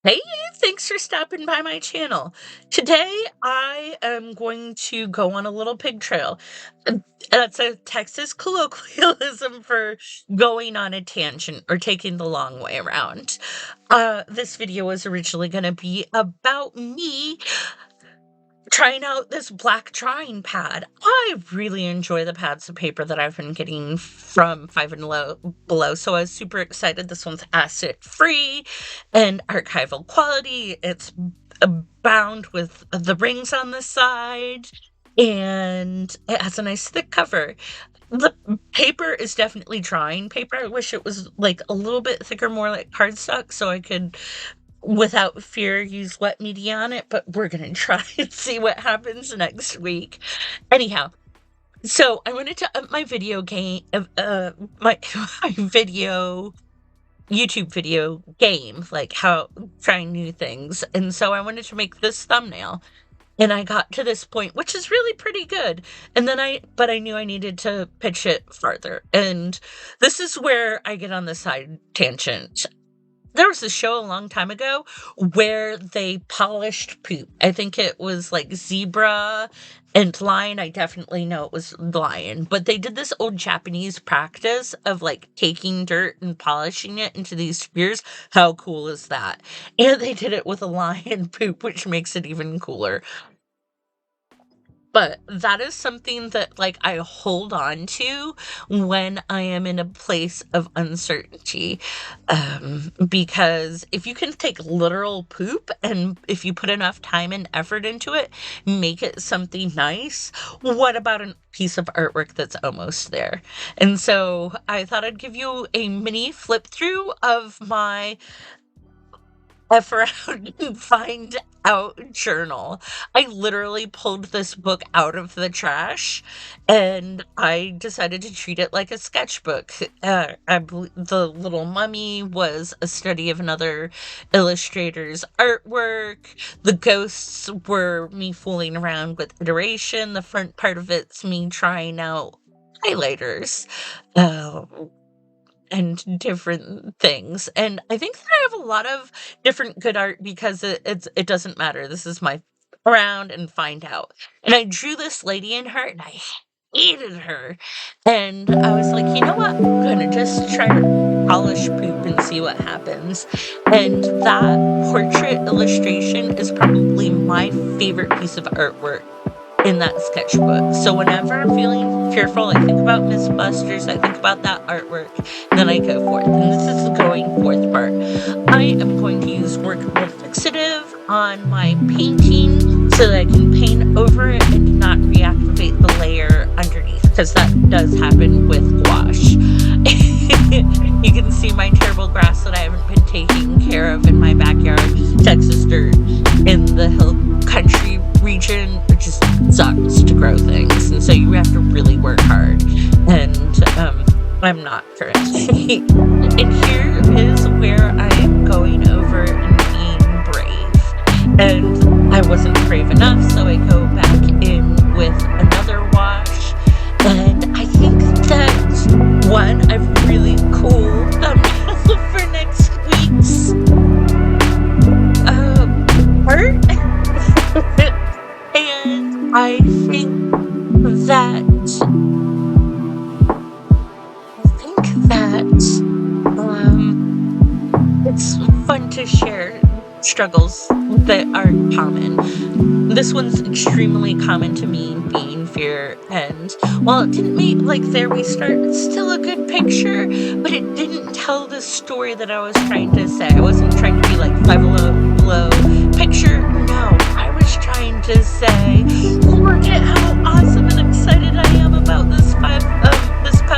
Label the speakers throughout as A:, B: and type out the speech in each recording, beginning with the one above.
A: Hey, thanks for stopping by my channel. Today, I am going to go on a little pig trail. That's a Texas colloquialism for going on a tangent or taking the long way around. This video was originally going to be about me trying out this black drawing pad. I really enjoy the pads of paper that I've been getting from Five and Below, so I was super excited. This one's acid free and archival quality. It's bound with the rings on the side, and it has a nice thick cover. The paper is definitely drawing paper. I wish it was like a little bit thicker, more like cardstock, so I could without fear use wet media on it, but we're gonna try and see what happens next week. Anyhow, so I wanted to up my video game, my my video YouTube video game, like how trying new things, and so I wanted to make this thumbnail, and I got to this point, which is really pretty good, and then but I knew I needed to pitch it farther, and this is where I get on the side tangent. There was a show a long time ago where they polished poop. I think it was like zebra and lion. I definitely know it was lion. But they did this old Japanese practice of like taking dirt and polishing it into these spheres. How cool is that? And they did it with a lion poop, which makes it even cooler. But that is something that, like, I hold on to when I am in a place of uncertainty. Because if you can take literal poop and if you put enough time and effort into it, make it something nice, what about a piece of artwork that's almost there? And so I thought I'd give you a mini flip through of my F around and find out journal. I literally pulled this book out of the trash and I decided to treat it like a sketchbook. The Little Mummy was a study of another illustrator's artwork. The ghosts were me fooling around with iteration. The front part of it's me trying out highlighters. And different things. And I think that I have a lot of different good art because it doesn't matter. This is my around and find out. And I drew this lady in her and I hated her. And I was like, you know what? I'm gonna just try to polish poop and see what happens. And that portrait illustration is probably my favorite piece of artwork in that sketchbook. So whenever I'm feeling fearful, I think about Miss Buster's, I think about that artwork, and then I go forth. And this is the going forth part. I am going to use workable fixative on my painting so that I can paint over it and not reactivate the layer underneath, because that does happen with gouache. You can see my terrible grass that I haven't been taking care of in my backyard. Texas dirt in the hill country region, it just sucks to grow things, and so you have to really work hard, and I'm not currently. And here is where I am going over and being brave, and I wasn't brave enough, so I go back in with another wash, and I think that one I've really cool thumbnail for next week's art. And I think that it's fun to share struggles that are common. This one's extremely common to me, being fear, and while it didn't make, like, there we start, it's still a good picture, but it didn't tell the story that I was trying to say. I wasn't trying to be like Five Below picture. No, I was trying to say, look at how awesome and excited I am about this pad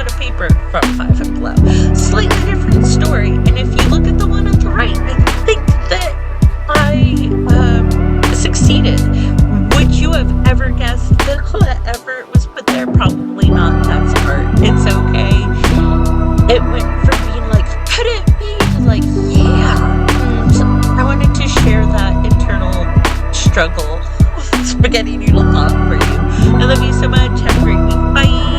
A: of paper from Five and Below. Slightly different story, and if you look at the one on the right, I think that I succeeded. Would you have ever guessed that that effort was put there? Probably not. That's art. It's okay. It went from being like, could it be, to like, yeah. And I wanted to share that internal struggle spaghetti noodle thought for you. I love you so much. Have a great week. Bye.